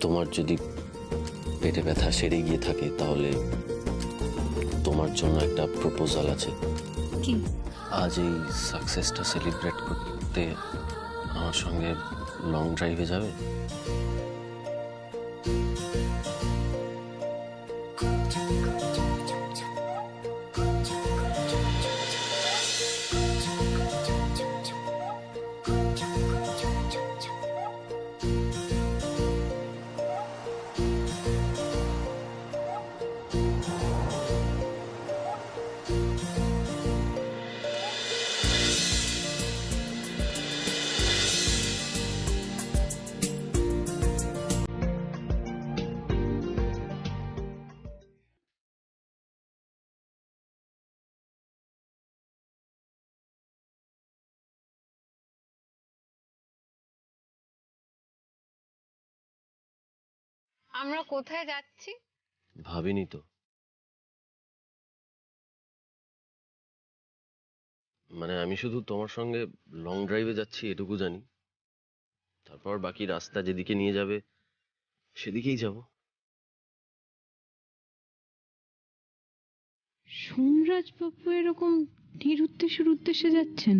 তোমার যদি পেটে ব্যথা সেরে গিয়ে থাকে তাহলে তোমার জন্য একটা প্রপোজাল আছে। কি? আজ এই সাকসেসটা সেলিব্রেট করতে আমার সঙ্গে লং ড্রাইভে যাবে? আমরা কোথায় যাচ্ছি? ভাবিনি তো। মানে আমি শুধু তোমার সঙ্গে লং ড্রাইভে যাচ্ছি এটুকু জানি, তারপর বাকি রাস্তা যেদিকে নিয়ে যাবে সেদিকেই যাব। সোমরাজ বাবু এরকম নিরুদ্দেশের উদ্দেশ্যে যাচ্ছেন,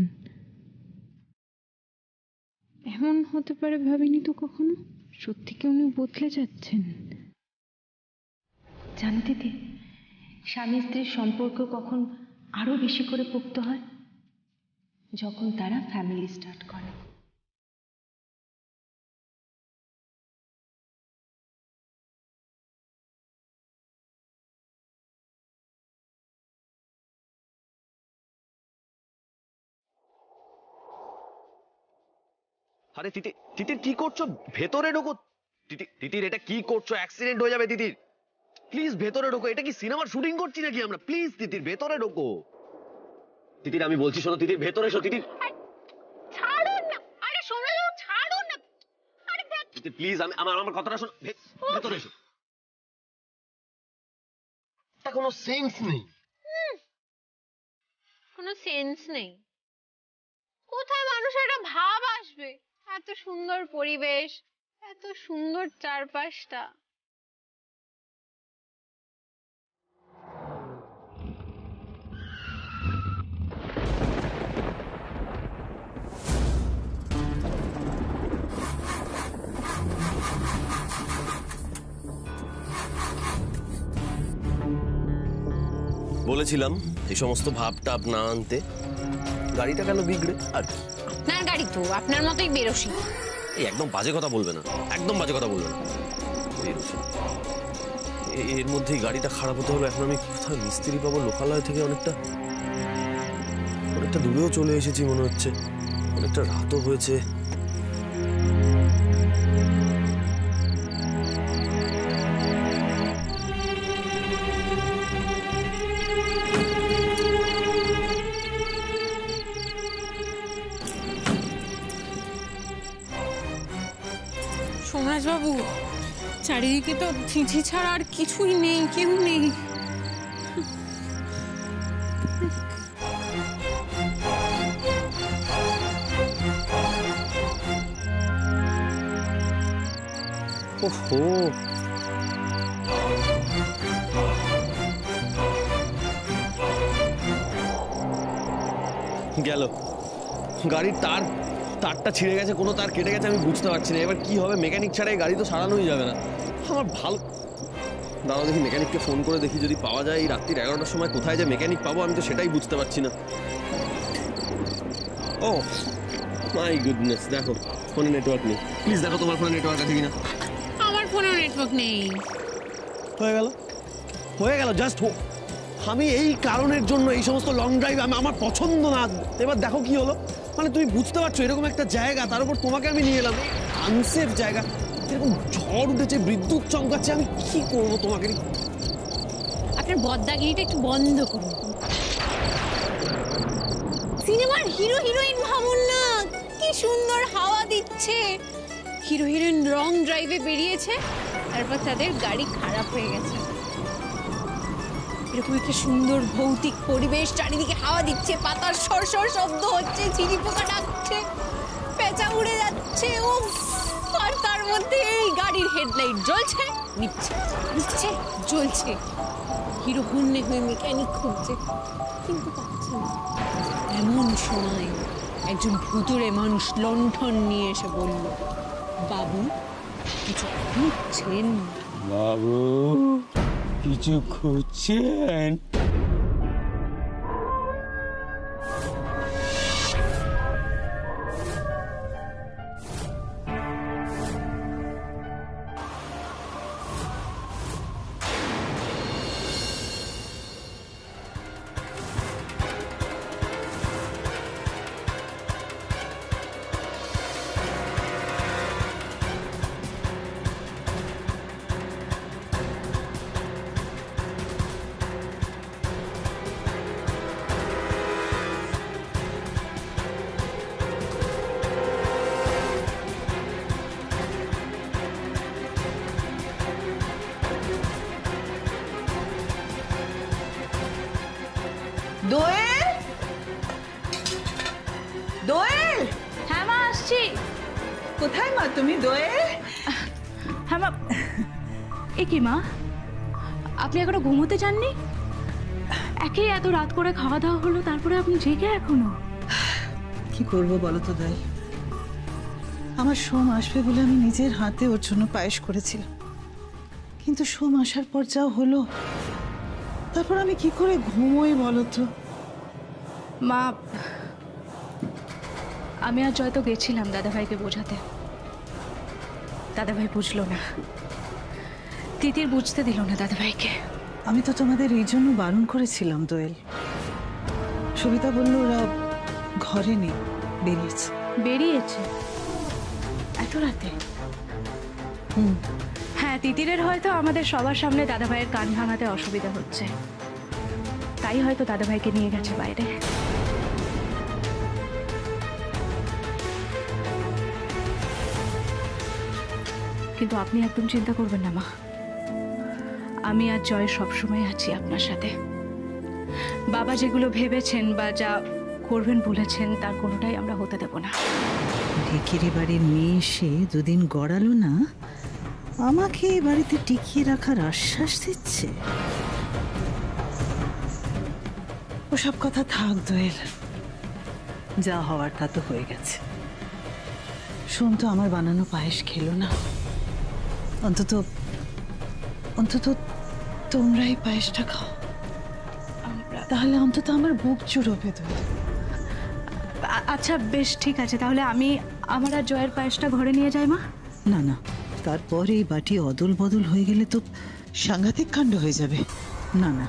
এমন হতে পারে ভাবিনি তো কখনো। সত্যি কি উনি বদলে যাচ্ছেন? জানো দিদি, স্বামী স্ত্রীর সম্পর্ক কখন আরো বেশি করে পোক্ত হয়? যখন তারা ফ্যামিলি স্টার্ট করে। আরে তিতির, তিতির কি করছো? ভেতরে ঢোকো। তিতির এটা কি করছো? অ্যাক্সিডেন্ট হয়ে যাবে তিতির। প্লিজ ভেতরে ঢোকো। এটা কি সিনেমার শুটিং করছি নাকি আমরা? প্লিজ তিতির ভেতরে ঢোকো। তিতির আমি বলছি শোনো, তিতির ভেতরে এসো। তিতির ছাড়ুন না, আরে সোমরাজ বাবু ছাড়ুন না। আরে তিতির প্লিজ, আমার কথাটা শোনো। ভেতরে এসো। এটা কোনো সেন্স নেই। কোনো সেন্স নেই। কোথায় মানুষের একটা ভাব আসবে? এত সুন্দর পরিবেশ, এত সুন্দর চারপাশটা। বলেছিলাম এই সমস্ত ভাবটাপ না আনতে। গাড়িটা কেন বিগড়ে? আর আপনার গাড়ি তো আপনার মতোই বেরোসি। এই একদম বাজে কথা বলবে না, একদম বাজে কথা বলবে না। বেরোছে। এর মধ্যেই গাড়িটা খারাপ হতে হলো। এখন আমি কোথায় মিস্ত্রি পাবো? লোকালয় থেকে অনেকটা দূরেও চলে এসেছি মনে হচ্ছে। অনেকটা রাতও হয়েছে। সোমরাজ বাবু, চারিদিকে তো ঝিঝি ছাড়া আর কিছুই নেই, কেউ নেই। ওহো, গেল গাড়ির তারটা ছিঁড়ে গেছে, কোনো তার কেটে গেছে, আমি বুঝতে পারছি না এবার কি হবে। মেকানিক ছাড়াই গাড়ি তো সারানোই যাবে না। আমার ভালো দাঁড়াও দেখি, মেকানিককে ফোন করে দেখি যদি পাওয়া যায়। এই রাত্রির 11টার সময় কোথায় যে মেকানিক পাবো আমি তো সেটাই বুঝতে পারছি না। ও মাই গুডনেস, দেখো ফোনে নেটওয়ার্ক নেই। প্লিজ দেখো তোমার ফোনে নেটওয়ার্ক আছে কিনা। আমার ফোনেও নেটওয়ার্ক নেই। হয়ে গেল জাস্ট। আমি এই কারণের জন্য এই সমস্ত লং ড্রাইভ আমার পছন্দ না। এবার দেখো কি হলো। মানে তুমি বুঝতে পারছো এরকম একটা জায়গা, তার উপর তোমাকে আমি নিয়ে এলাম, আনসেফ জায়গা, এরকম ঝড় উঠেছে, বিদ্যুৎ চমকাচ্ছে, আমি কি করবো তোমাকে? আপনার বদ্দাগিরিটা একটু বন্ধ করুন। সিনেমার হিরো হিরোইন ভাবুন না, কি সুন্দর হাওয়া দিচ্ছে। হিরো হিরোইন লং ড্রাইভে বেরিয়েছে, তারপর তাদের গাড়ি খারাপ হয়ে গেছে। এরকম একটা সুন্দর ভৌতিক পরিবেশ, চারিদিকে হাওয়া দিচ্ছে, পাতার সরসর শব্দ হচ্ছে, ঝিরি পোকা ডাকছে, পেঁচা উড়ে যাচ্ছে। ও আর তার মধ্যে এই গাড়ির হেডলাইট জ্বলছে, নিচ্ছে, নিচ্ছে, জ্বলছে। হিরো হন্যে হয়ে মেকানিক খুঁজছে, কিন্তু পাচ্ছে না। এমন সময় একজন ভুতুড়ে মানুষ লণ্ঠন নিয়ে এসে বলল, বাবু কিছু খুঁজছেন? বাবু কিছু খুঁজছেন? দোয়েল, দোয়েল, হ্যাঁ মা, আসছি। কোথায় মা তুমি? দোয়েল, হ্যাঁ মা। এ কি মা, আপনি এখনো ঘুমোতে যাননি? একে এত রাত করে খাওয়া দাওয়া হলো, তারপরে আপনি জেগে এখনো? কি করবো বলো তো দোয়েল, আমার সোম আসবে বলে আমি নিজের হাতে ওর জন্য পায়েস করেছিলাম, কিন্তু সোম আসার পর যা হলো, তারপর আমি কি করে ঘুমোই বলো তো? মা, আমি আর জয় তো গেছিলাম দাদাভাইকে বোঝাতে। দাদাভাই বুঝলো না, তিতির বুঝতে দিল না দাদাভাইকে। আমি তো তোমাদের এই জন্য বারণ করেছিলাম দোয়েল। সবিতা বলল ওরা ঘরে নেই, বেরিয়েছে। বেরিয়েছে এত রাতে? হ্যাঁ, তিতিরের হয়তো আমাদের সবার সামনে দাদাভাইয়ের কান ভাঙাতে অসুবিধা হচ্ছে, তাই হয়তো দাদাভাইকে নিয়ে গেছে বাইরে। কিন্তু আপনি একদম চিন্তা করবেন না মা, আমি আর জয় সবসময় আছি আপনার সাথে। বাবা যেগুলো ভেবেছেন বা যা করবেন বলেছেন, তার কোনোটাই আমরা হতে দেব না। ঢেকিরি বাড়ির মেয়ে এসে দুদিন গড়ালো না, আমাকে এই বাড়িতে টিকিয়ে রাখার আশ্বাস দিচ্ছে। ওসব কথা থাক দোয়েল, যা হওয়ার তা তো হয়ে গেছে। শোন তো, আমার বানানো পায়েস খেলো না, অন্তত অন্তত তোমরাই পায়েসটা খাও, তাহলে অন্তত আমার বুক চুরোবে দোয়েল। আচ্ছা বেশ, ঠিক আছে, তাহলে আমি আমার আর জয়ের পায়েসটা ঘরে নিয়ে যাই মা। না না, তারপর এই বাটি অদল বদল হয়ে গেলে তো সাংঘাতিক কাণ্ড হয়ে যাবে। না না,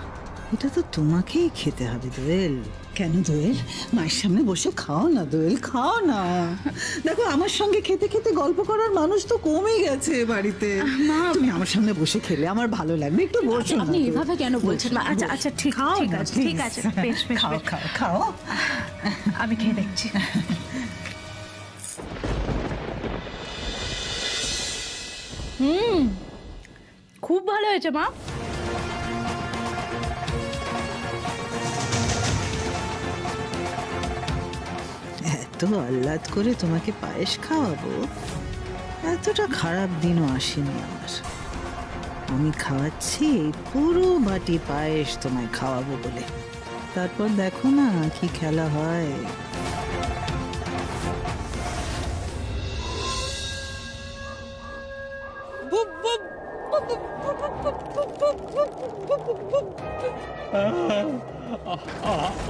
এটা তো তোমাকেই খেতে হবে দোয়েল। কেন দোয়েল, মায়ের সামনে বসে খাও না দোয়েল, খাও না। দেখো, আমার সঙ্গে খেতে খেতে গল্প করার মানুষ তো কমে গেছে বাড়িতে। তুমি আমার সামনে বসে খেলে আমার ভালো লাগবে। একটু বসো না। আপনি এভাবে কেন বলছেন মা? আচ্ছা আচ্ছা, ঠিক খাও ঠিক না, আছে, ঠিক আছে, বেশ বেশ খাও বেশ। খাও খাও। আমি খেয়ে দেখছি। খুব ভালো হয়েছে মা। এত আহ্লাদ করে তোমাকে পায়েস খাওয়াবো, এতটা খারাপ দিনও আসেনি আমার। আমি খাওয়াচ্ছি এই পুরো বাটি পায়েস তোমায় খাওয়াবো বলে, তারপর দেখো না কি খেলা হয়।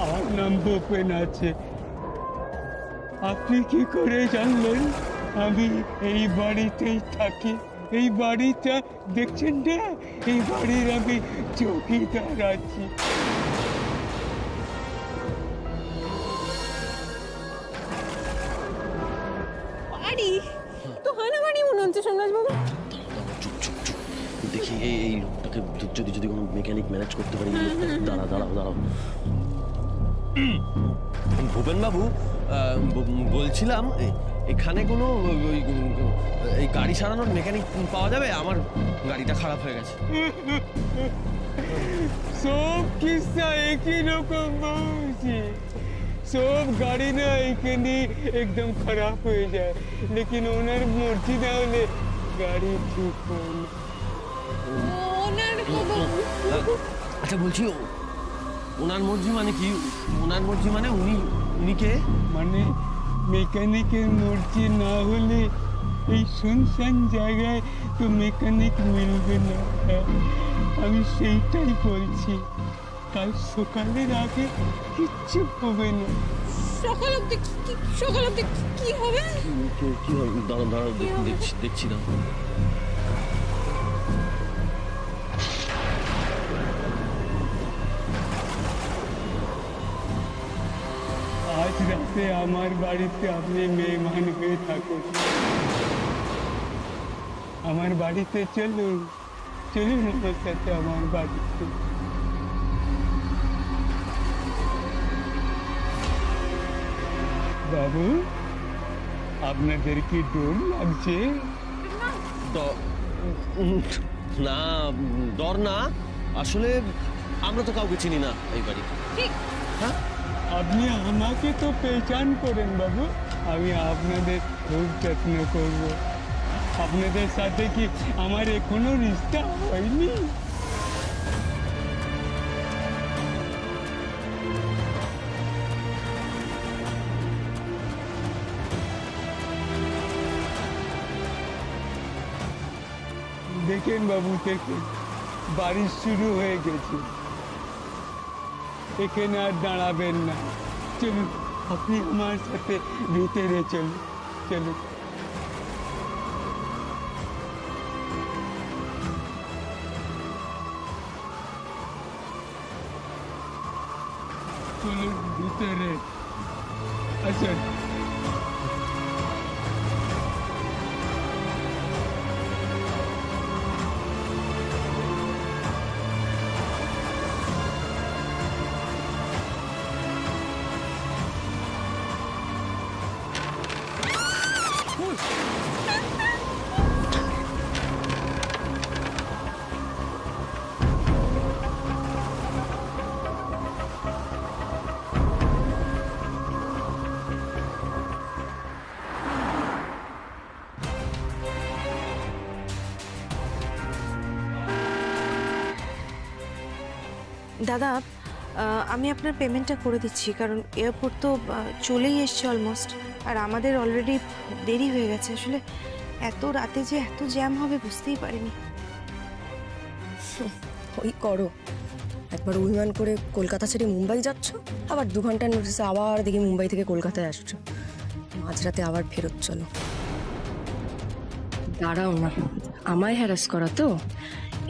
আমার নাম ভূপেন আছে। আপনি কি করে জানলেন আমি এই বাড়িতেই থাকি? এই বাড়িটা দেখছেন না, এই বাড়ির আমি চৌকিদার আছি। বাড়ি তো হানাবাড়ি মনে হচ্ছে সোমরাজ বাবু। চুপ চুপ চুপ, দেখি এই লোকটাকে যদি যদি কোনো মেকানিক ম্যানেজ করতে পারি। দাঁড়াও দাঁড়াও দাঁড়াও, ভূপেন বাবু, বলছিলাম এখানে কোনো এই গাড়ি সারানোর মেকানিক পাওয়া যাবে? আমার গাড়িটা খারাপ হয়ে গেছে। সব কিস্সা একই রকম বলছি। सब गाड़ी ना एखाने एकदम खराब हो जाए, लेकिन ओनार मर्जी ना होले গাড়ি ঢুকো না। ওনার আচ্ছা বলছি ওনার মর্জি মানে কি? ওনার মর্জি মানে উনি কে? মানে মেকানিকের মর্জি না হলে এই শুনশান জায়গায় তো মেকানিক মিলবে না। হ্যাঁ, আমি সেইটাই বলছি। কাল সকালের আগে কিচ্ছু হবে না। সকাল অব্দি কি হবে? কি হয়? দাঁড়াও দেখছি না। আজ রাতে আমার বাড়িতে আপনি মেহমান হয়ে থাকুন। আমার বাড়িতে চলুন আমার সাথে আমার বাড়িতে। বাবু, আপনাদের কি ডর লাগছে? না, ডর না, আসলে আমরা তো কাউকে চিনি না এই বাড়ি। ঠিক। হ্যাঁ, আপনি আমাকে তো পেহচান করেন বাবু। আমি আপনাদের খুব যত্ন করব। আপনাদের সাথে কি আমার এখনো রিশতা হয়নি? দেখেন বাবু, দেখেন বারিশ শুরু হয়ে গেছে। এখানে আর দাঁড়াবেন না, চলুন আপনি আমার সাথে ভিতরে চলুন। চলুন। চলুন ভিতরে আসুন। দাদা, আমি আপনার পেমেন্টটা করে দিচ্ছি, কারণ এয়ারপোর্ট তো চলেই এসছে অলমোস্ট, আর আমাদের অলরেডি দেরি হয়ে গেছে। আসলে এত রাতে যে এত জ্যাম হবে বুঝতেই পারিনি। ওই করো, একবার অভিমান করে কলকাতা ছেড়ে মুম্বাই যাচ্ছ, আবার 2 ঘন্টার নোটিসে আবার দেখি মুম্বাই থেকে কলকাতায় আসছো, মাঝরাতে আবার ফেরত চলো। দাঁড়াও না, আমায় হ্যারাস করা তো,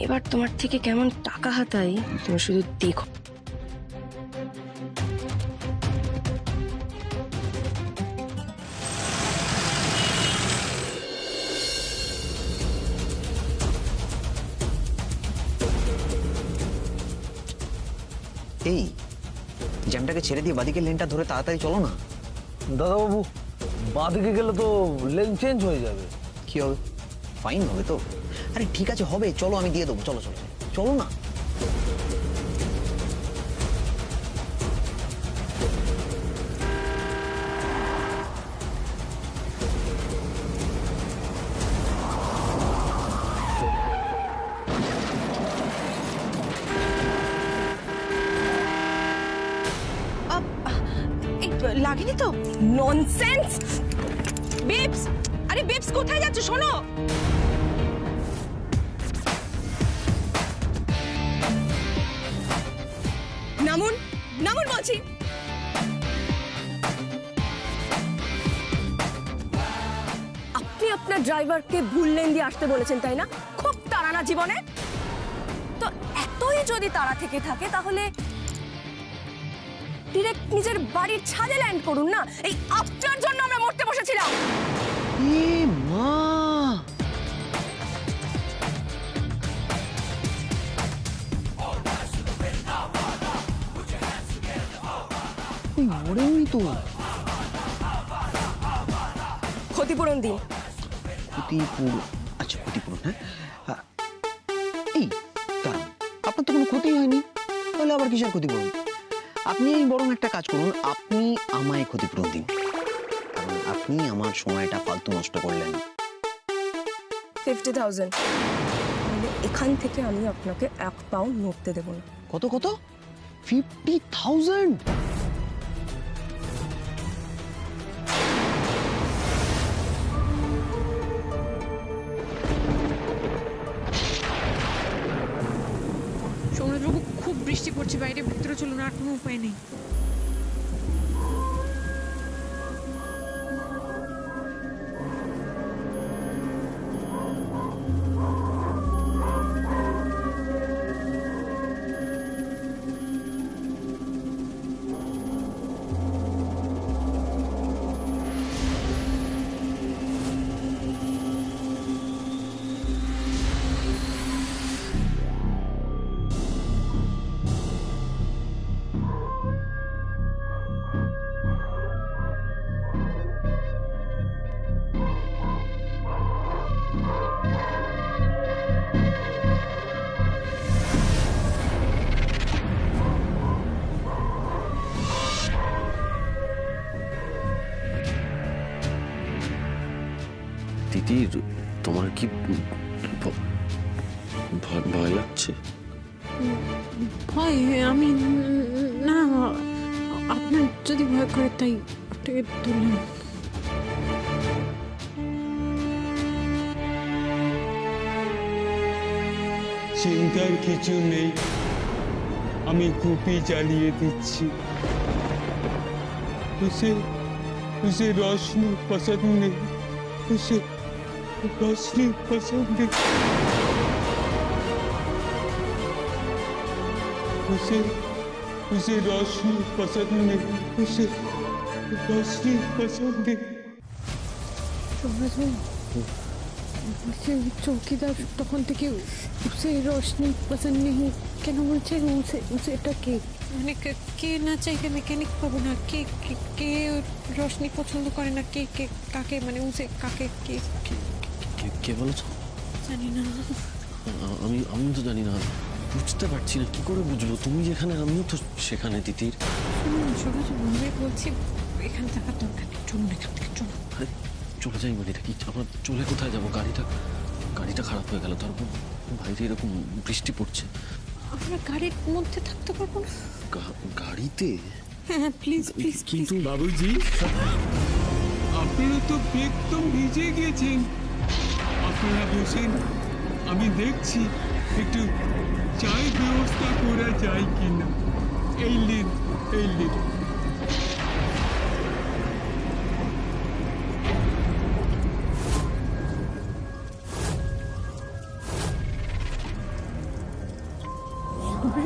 এবার তোমার থেকে কেমন টাকা হাতাই তুমি শুধু দেখো। এই জ্যামটাকে ছেড়ে দিয়ে বাদিকে লেনটা ধরে তাড়াতাড়ি চলো না। দাদাবাবু, বাঁদিকে গেলে তো লেন চেঞ্জ হয়ে যাবে। কি হবে? ফাইন হবে তো? আরে ঠিক আছে, হবে, চলো আমি দিয়ে দেবো। চলো চলো চলো না। লাগেনি তো? ননসেন্স! বেবস, আরে বেবস কোথায় যাচ্ছ? শোনো, নামুন নামুন বলছি। আপনি আপনার ড্রাইভারকে ভুল লেন দিয়ে আসতে বলেছেন, তাই না? খুব তাড়া না জীবনে? তো এতই যদি তাড়া থেকে থাকে তাহলে ডিরেক্ট নিজের বাড়ির ছাদে ল্যান্ড করুন না। এই আপনার জন্য আমরা মরতে বসেছিলাম। এ মা, ওই মরেনি তো। ক্ষতিপূরণ দিন। ক্ষতিপূরণ? আচ্ছা, ক্ষতিপূরণ। হ্যাঁ, এই দাঁড়ান, আপনার তো কোনো ক্ষতি হয়নি, তাহলে আবার কিসের ক্ষতিপূরণ? আপনি বরং একটা কাজ করুন, আপনি আমায় ক্ষতিপূরণ দিন, কারণ আপনি আমার সময়টা ফালতু নষ্ট করলেন। 50,000। এখান থেকে আমি আপনাকে 1 পাউন্ড নড়তে দেবো না। কত কত? 50,000? সৌম্যবাবু, খুব বৃষ্টি পড়ছে বাইরে, ভিতরে চলুন, আর কোনো উপায় নেই। দিদি, তোমার কি ভয় লাগছে? ভয়? আমি না, আপনার যদি ভয় করে তাই আপনাকে তুললাম। চিন্তার কিছু নেই, আমি কুপি জ্বালিয়ে দিচ্ছি। उसे रोशनी पसंद नहीं, उसे रोशनी पसंद नहीं, उसे रोशनी पसंद नहीं, उसे रोशनी पसंद नहीं। চৌকিদার তখন থেকে উসে রোশনি পছন্দ নেই কেন বলছে? উসে এটা কে? মানে কে না চাইলে মেকানিক পাবো না? কে কে রোশনি পছন্দ করে না? কে কে কাকে, মানে উসে কাকে? কে কে বলেছো? জানি না। আমি তো জানি না, বুঝতে পারছি না, কি করে বুঝবো? তুমি যেখানে আমিও তো সেখানে। তিতির, শুনুন, বলছি এখানে থাকার দরকার নেই, চলুন এখান থেকে, চলুন। চলে যাই মানে কি? আমরা চলে কোথায় যাবো? গাড়িটা খারাপ হয়ে গেল, তারপর বাইরে এরকম বৃষ্টি পড়ছে। আমরা গাড়ির মধ্যে থাকতে পারবো না? গাড়িতে? হ্যাঁ, প্লিজ প্লিজ। কিন্তু বাবুজি, আপনারা তো একদম ভিজে গেছেন। আপনারা বসেন, আমি দেখছি একটু চায়ের ব্যবস্থা করা যায় কিনা। এই লিন।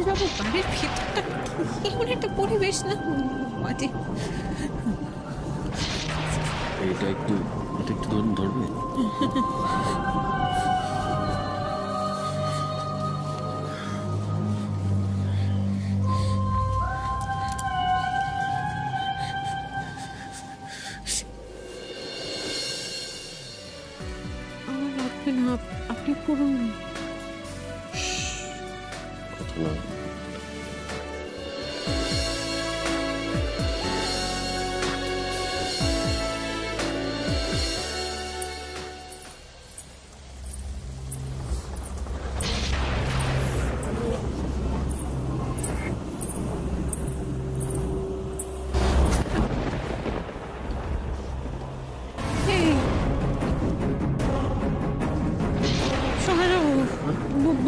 যাবো বাড়ির ভেতরটা এমন একটা পরিবেশ না, বাজে। এটা একটু ধরবে? আমার লাগবে না, আপনি পড়ুন। কথা না।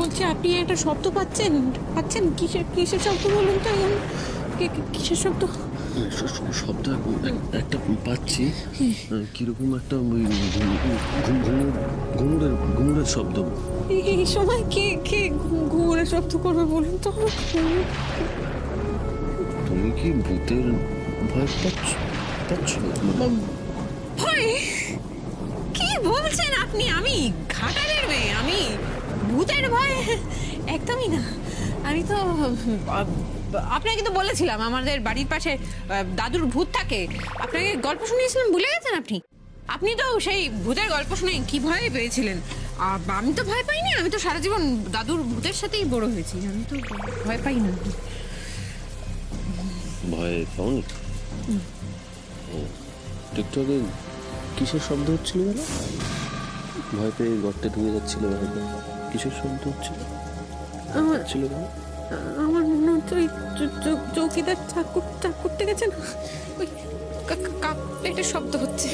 বলছি, আপনি একটা শব্দ পাচ্ছেন? কিসের শব্দ বলুন তো? কিসের শব্দ? শব্দ একটা পাচ্ছি, কিরকম একটা ঘুঙুরের শব্দ। এই সময় কে ঘুঙুরের শব্দ করবে বলুন তো? তুমি কি ভূতের ভয় পাচ্ছ? ভয়? কি বলছেন আপনি? আমি ঘাটালের মেয়ে, আমি ভূতের ভয়? একদমই না। আমি তো আপনাকে তো বলেছিলাম আমাদের বাড়ির পাশে দাদুর ভূত থাকে, আপনাকে গল্প শুনিয়েছিলাম, ভুলে গেছেন আপনি? আপনি তো সেই ভূতের গল্প শুনে কি ভয় পেয়েছিলেন। আমি তো ভয় পাইনি, আমি তো সারা জীবন দাদুর ভূতের সাথেই বড় হয়েছি, আমি তো ভয় পাই না। ভয় পাওনি? একটু আগে কিসের শব্দ হচ্ছিল বলো? ভয় পেয়ে গর্তে ঢুকে যাচ্ছিল বারবার। কিসের শব্দ হচ্ছিল? ছিল কেন? আমার মনে হচ্ছে ওই চৌকিদার চাক করতে গেছে না, ওই কাপ প্লেটের শব্দ হচ্ছে।